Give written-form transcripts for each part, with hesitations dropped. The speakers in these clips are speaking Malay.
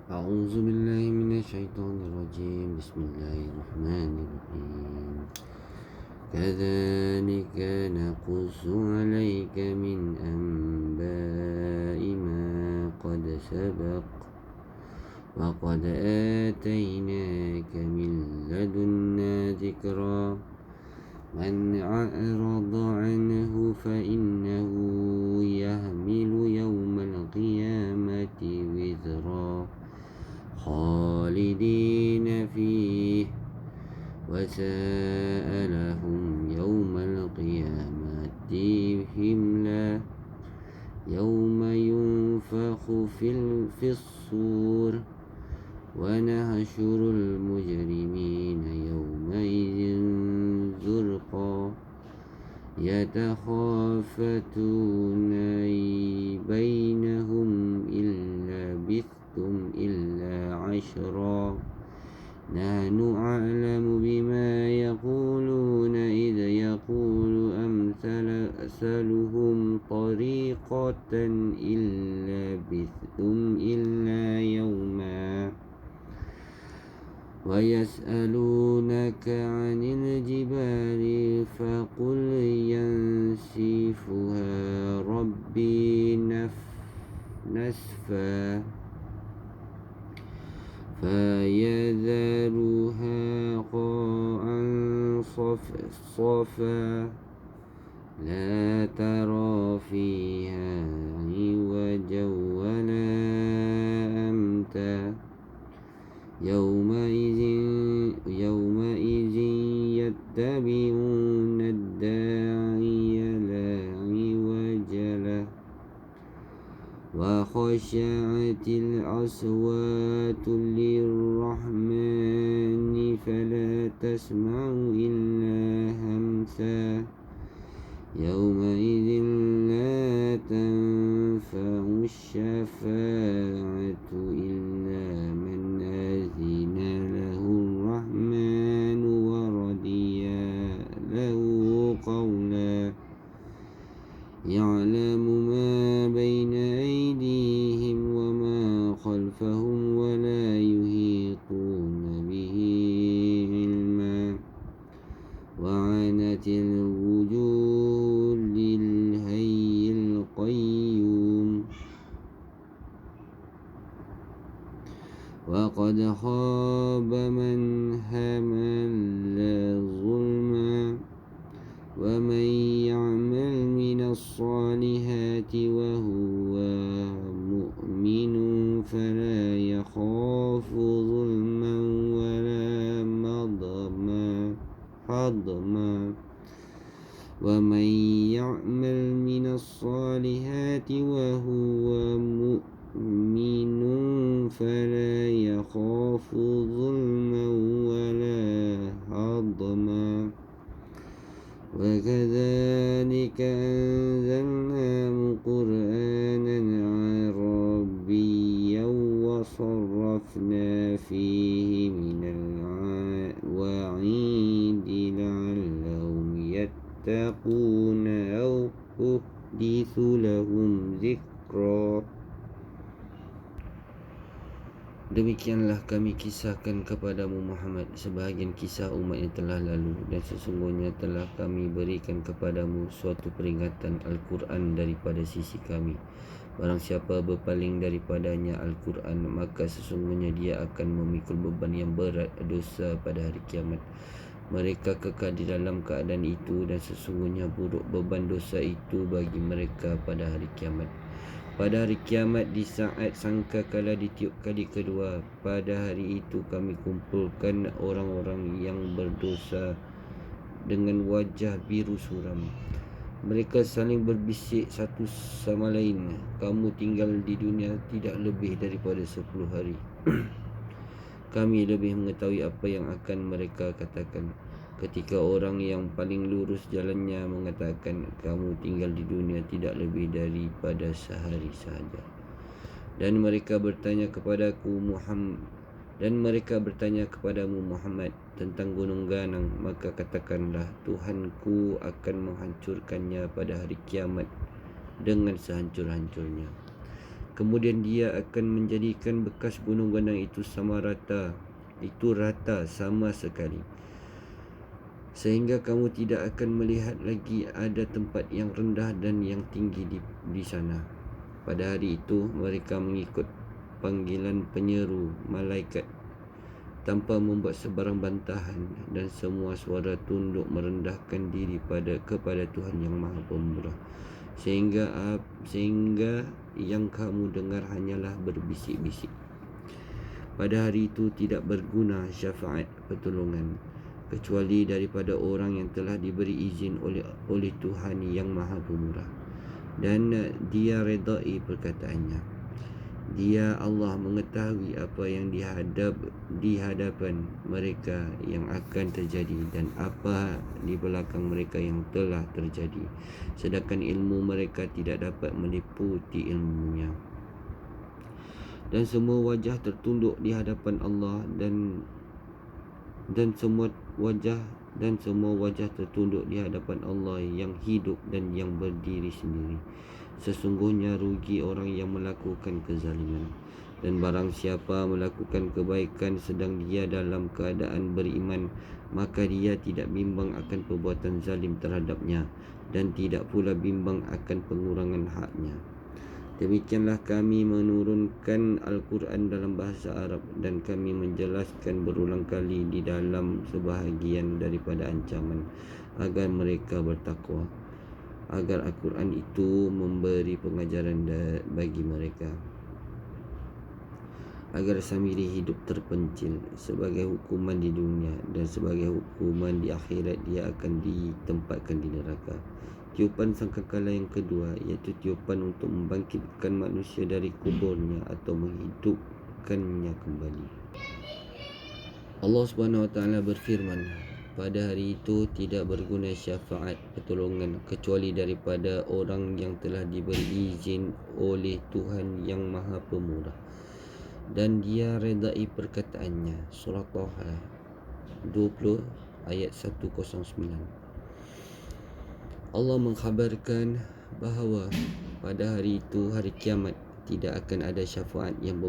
أعوذ بالله من الشيطان الرجيم. بسم الله الرحمن الرحيم. كذلك نقص عليك من أنباء ما قد سبق وقد آتيناك من لدنا ذكرا من أعرض عنه فإنه يحمل يوم القيامة وزرا خالدين فيه وساء لهم يوم القيامة حملا يوم ينفخ في الصور ونحشر المجرمين يومئذ زرقا يتخافتون بينهم إن لبثتم إلا عشرا نحن أعلم بما يقولون إذ يقول أمثلهم طريقة إن لبثتم إلا يوما ويسألونك عن الجبال فقل ينسفها ربي نسفا فيذرها قاعا صفصفا لا ترى فيها عوجا ولا أمتا يومئذ يتبعون الداعي لا عوج له وخشعت الأصوات للرحمن فلا تسمع إلا همسا يومئذ لا تنفع الشفاعة إلا من أذن له الرحمن ورضي له قولا يعلم ما بين أيديهم وما خلفهم ولا يحيطون به علما وعنت الوجوه للحي القيوم وقد خاب من حمل ظلما ومن يعمل من الصالحات وهو مؤمن فلا يخاف ظلما ولا هضما ومن يعمل من الصالحات وهو مؤمن فلا يخاف ظلما ولا هضما وكذلك أنزلناه قرآنا عربيا وصرفنا فيه من الوعيد لعلهم يتقون أو تحدث لهم ذكرا. Demikianlah kami kisahkan kepadamu Muhammad sebahagian kisah umat yang telah lalu, dan sesungguhnya telah kami berikan kepadamu suatu peringatan Al-Quran daripada sisi kami. Barang siapa berpaling daripadanya Al-Quran, maka sesungguhnya dia akan memikul beban yang berat dosa pada hari kiamat. Mereka kekal di dalam keadaan itu, dan sesungguhnya buruk beban dosa itu bagi mereka pada hari kiamat. Pada hari kiamat, di saat sangkakala ditiup kali kedua, pada hari itu kami kumpulkan orang-orang yang berdosa dengan wajah biru suram. Mereka saling berbisik satu sama lain, kamu tinggal di dunia tidak lebih daripada 10 hari. Kami lebih mengetahui apa yang akan mereka katakan. Ketika orang yang paling lurus jalannya mengatakan, kamu tinggal di dunia tidak lebih daripada sehari sahaja. Dan mereka bertanya kepadamu Muhammad tentang gunung ganang, maka katakanlah, Tuhanku akan menghancurkannya pada hari kiamat dengan sehancur-hancurnya. Kemudian dia akan menjadikan bekas gunung gandang itu rata sama sekali, sehingga kamu tidak akan melihat lagi ada tempat yang rendah dan yang tinggi di sana. Pada hari itu mereka mengikut panggilan penyeru malaikat tanpa membuat sebarang bantahan, dan semua suara tunduk merendahkan diri kepada Tuhan yang Maha Pemurah, sehingga yang kamu dengar hanyalah berbisik-bisik. Pada hari itu tidak berguna syafaat pertolongan kecuali daripada orang yang telah diberi izin oleh Tuhan yang Maha Pemurah, dan dia redai perkataannya. Dia Allah mengetahui apa yang di hadapan mereka yang akan terjadi dan apa di belakang mereka yang telah terjadi, sedangkan ilmu mereka tidak dapat meliputi ilmunya. Dan semua wajah tertunduk di hadapan Allah dan semua wajah tertunduk di hadapan Allah yang hidup dan yang berdiri sendiri. Sesungguhnya rugi orang yang melakukan kezaliman. Dan barang siapa melakukan kebaikan sedang dia dalam keadaan beriman, maka dia tidak bimbang akan perbuatan zalim terhadapnya, dan tidak pula bimbang akan pengurangan haknya. Demikianlah kami menurunkan Al-Quran dalam bahasa Arab, dan kami menjelaskan berulang kali di dalam sebahagian daripada ancaman agar mereka bertakwa, agar Al-Quran itu memberi pengajaran bagi mereka, agar sambil hidup terpencil sebagai hukuman di dunia, dan sebagai hukuman di akhirat dia akan ditempatkan di neraka. Tiupan sangkakala yang kedua, iaitu tiupan untuk membangkitkan manusia dari kuburnya atau menghidupkannya kembali. Allah SWT berfirman, pada hari itu tidak berguna syafaat pertolongan kecuali daripada orang yang telah diberi izin oleh Tuhan yang Maha Pemurah, dan dia redai perkataannya. Surah Taha 20 ayat 109. Allah mengkhabarkan bahawa pada hari itu, hari kiamat, tidak akan ada syafaat yang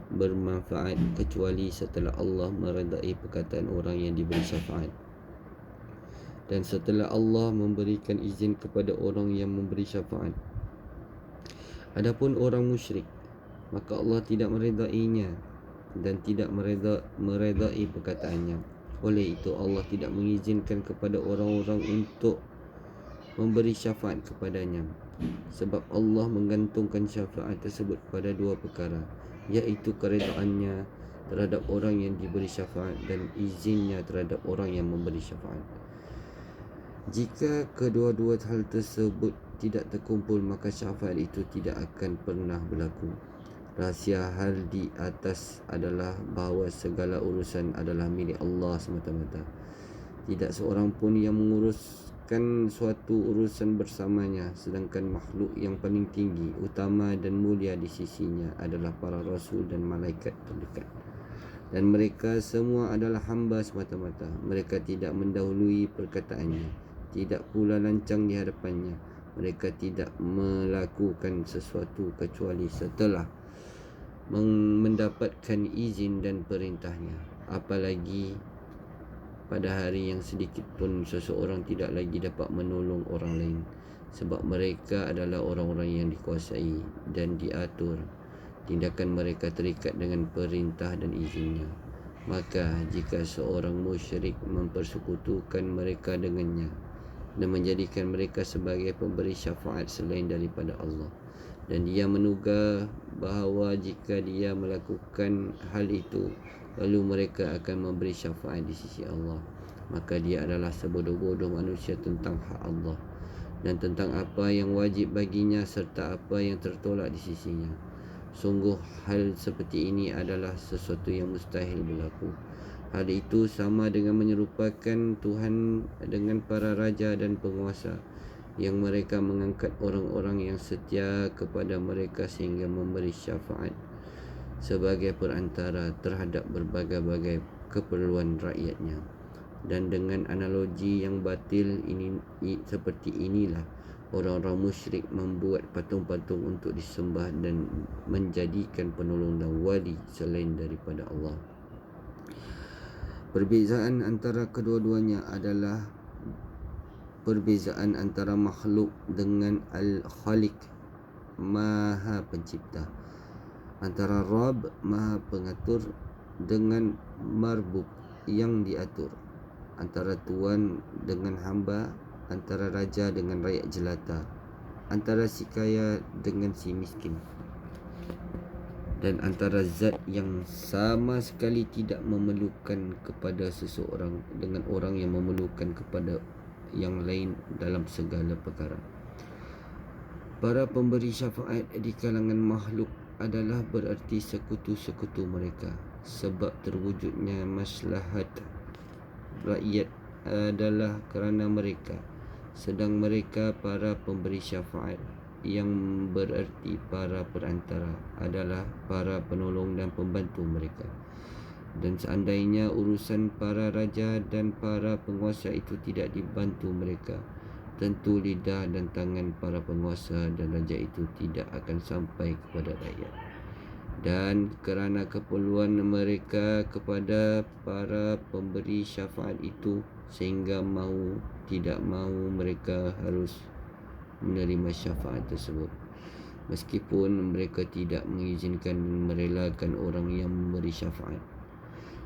bermanfaat kecuali setelah Allah meredai perkataan orang yang diberi syafaat, dan setelah Allah memberikan izin kepada orang yang memberi syafaat. Adapun orang musyrik, maka Allah tidak meredainya dan tidak meredai perkataannya. Oleh itu Allah tidak mengizinkan kepada orang-orang untuk memberi syafaat kepadanya, sebab Allah menggantungkan syafaat tersebut pada dua perkara, iaitu keredaannya terhadap orang yang diberi syafaat dan izinnya terhadap orang yang memberi syafaat. Jika kedua-dua hal tersebut tidak terkumpul, maka syafaat itu tidak akan pernah berlaku. Rahsia hal di atas adalah bahawa segala urusan adalah milik Allah semata-mata. Tidak seorang pun yang menguruskan suatu urusan bersamanya, sedangkan makhluk yang paling tinggi, utama dan mulia di sisinya adalah para rasul dan malaikat terdekat. Dan mereka semua adalah hamba semata-mata. Mereka tidak mendahului perkataannya, tidak pula lancang di hadapannya. Mereka tidak melakukan sesuatu kecuali setelah mendapatkan izin dan perintahnya. Apalagi pada hari yang sedikit pun seseorang tidak lagi dapat menolong orang lain, sebab mereka adalah orang-orang yang dikuasai dan diatur tindakan mereka terikat dengan perintah dan izinnya. Maka jika seorang musyrik mempersekutukan mereka dengannya dan menjadikan mereka sebagai pemberi syafaat selain daripada Allah, dan dia menduga bahawa jika dia melakukan hal itu, lalu mereka akan memberi syafaat di sisi Allah, maka dia adalah sebodoh-bodoh manusia tentang hak Allah dan tentang apa yang wajib baginya serta apa yang tertolak di sisinya. Sungguh hal seperti ini adalah sesuatu yang mustahil berlaku. Hal itu sama dengan menyerupakan Tuhan dengan para raja dan penguasa, yang mereka mengangkat orang-orang yang setia kepada mereka sehingga memberi syafaat sebagai perantara terhadap berbagai-bagai keperluan rakyatnya. Dan dengan analogi yang batil ini, seperti inilah Orang-orang musyrik membuat patung-patung untuk disembah dan menjadikan penolong dan wali selain daripada Allah. Perbezaan antara kedua-duanya adalah perbezaan antara makhluk dengan Al-Khaliq, Maha Pencipta, antara Rabb, Maha Pengatur, dengan Marbub, yang diatur, antara tuan dengan hamba, antara raja dengan rakyat jelata, antara si kaya dengan si miskin, dan antara zat yang sama sekali tidak memerlukan kepada seseorang dengan orang yang memerlukan kepada yang lain dalam segala perkara. Para pemberi syafaat di kalangan makhluk adalah berarti sekutu-sekutu mereka, sebab terwujudnya maslahat rakyat adalah kerana mereka, sedang mereka para pemberi syafaat, yang berarti para perantara, adalah para penolong dan pembantu mereka. Dan seandainya urusan para raja dan para penguasa itu tidak dibantu mereka, tentu lidah dan tangan para penguasa dan raja itu tidak akan sampai kepada rakyat. Dan kerana keperluan mereka kepada para pemberi syafaat itu, sehingga mahu tidak mahu mereka harus menerima syafaat tersebut, meskipun mereka tidak mengizinkan dan merelakan orang yang memberi syafaat.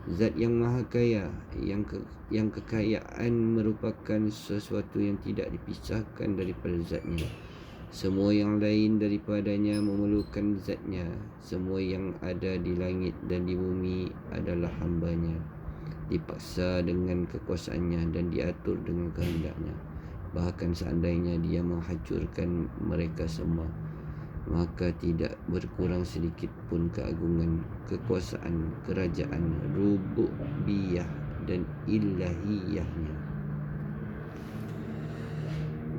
Zat yang maha kaya, yang kekayaan merupakan sesuatu yang tidak dipisahkan daripada zatnya. Semua yang lain daripadanya memerlukan zatnya. Semua yang ada di langit dan di bumi adalah hambanya, dipaksa dengan kekuasaannya dan diatur dengan kehendaknya. Bahkan seandainya dia menghancurkan mereka semua, maka tidak berkurang sedikit pun keagungan, kekuasaan, kerajaan, rububiyah dan ilahiyahnya.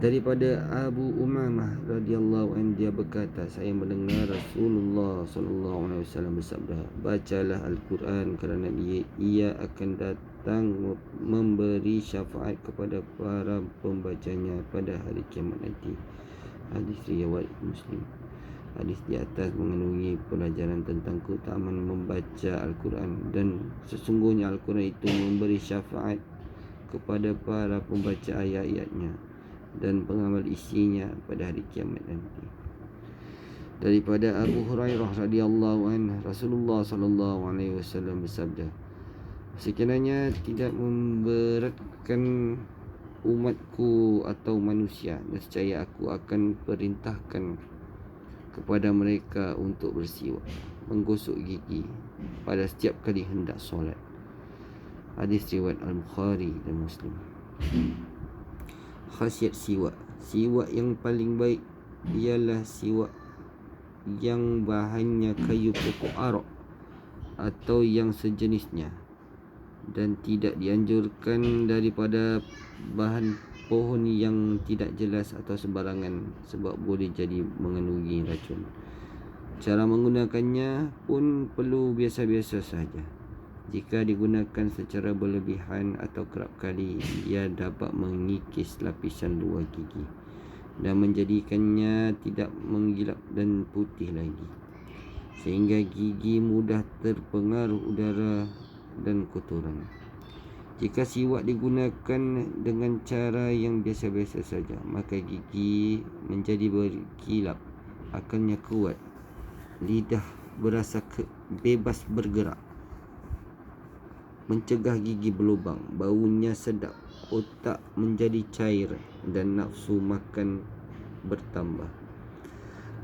Daripada Abu Umamah radhiyallahu anhu, dia berkata, saya mendengar Rasulullah sallallahu alaihi wasallam bersabda, bacalah Al-Quran kerana ia akan datang memberi syafaat kepada para pembacanya pada hari kiamat nanti. Hadis riwayat Muslim. Hadis di atas mengandungi pelajaran tentang keutamaan membaca Al-Quran, dan sesungguhnya Al-Quran itu memberi syafaat kepada para pembaca ayat-ayatnya dan pengamal isinya pada hari kiamat nanti. Daripada Abu Hurairah radhiyallahu anhu, Rasulullah sallallahu alaihi wasallam bersabda, sekiranya tidak memberatkan umatku atau manusia, nescaya aku akan perintahkan kepada mereka untuk bersiwak, menggosok gigi pada setiap kali hendak solat. Hadis riwayat Al-Bukhari dan Muslim. Khasiat siwak. Siwak yang paling baik ialah siwak yang bahannya kayu pokok arak atau yang sejenisnya, dan tidak dianjurkan daripada bahan pohon yang tidak jelas atau sembarangan, sebab boleh jadi mengandungi racun. Cara menggunakannya pun perlu biasa-biasa sahaja. Jika digunakan secara berlebihan atau kerap kali, ia dapat mengikis lapisan luar gigi dan menjadikannya tidak menggilap dan putih lagi, sehingga gigi mudah terpengaruh udara dan kotoran. Jika siwak digunakan dengan cara yang biasa-biasa saja, maka gigi menjadi berkilap, akalnya kuat, lidah berasa bebas bergerak, mencegah gigi berlubang, baunya sedap, otak menjadi cair, dan nafsu makan bertambah.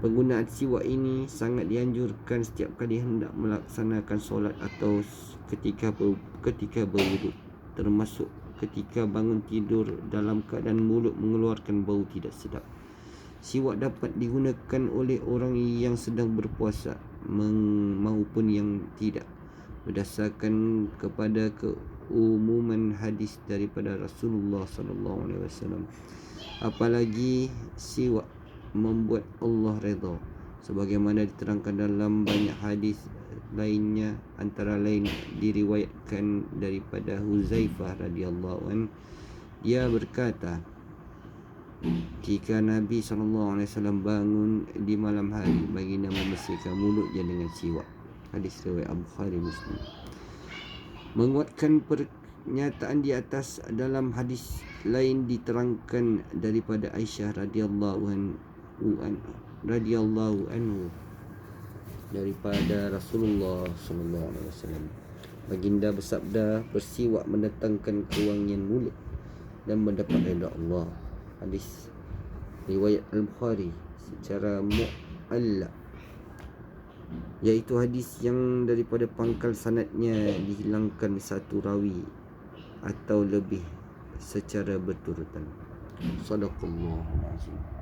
Penggunaan siwak ini sangat dianjurkan setiap kali hendak melaksanakan solat atau ketika berwuduk, termasuk ketika bangun tidur dalam keadaan mulut mengeluarkan bau tidak sedap. Siwak dapat digunakan oleh orang yang sedang berpuasa maupun yang tidak, berdasarkan kepada keumuman hadis daripada Rasulullah sallallahu alaihi wasallam. Apalagi siwak membuat Allah redha, sebagaimana diterangkan dalam banyak hadis lainnya, antara lain diriwayatkan daripada Huzaifah radhiyallahu anhu, dia berkata, Jika Nabi SAW bangun di malam hari, baginda membersihkan mulutnya dengan siwak. Hadis riwayat Bukhari Muslim. Menguatkan pernyataan di atas, dalam hadis lain diterangkan daripada Aisyah radhiyallahu anhu daripada Rasulullah SAW. Baginda bersabda, bersiwak mendatangkan kewangian mulut dan mendapat redha Allah. Hadis riwayat Al-Bukhari secara mu'allaq, iaitu hadis yang daripada pangkal sanadnya dihilangkan satu rawi atau lebih secara berturutan. Sadaqallahul azim.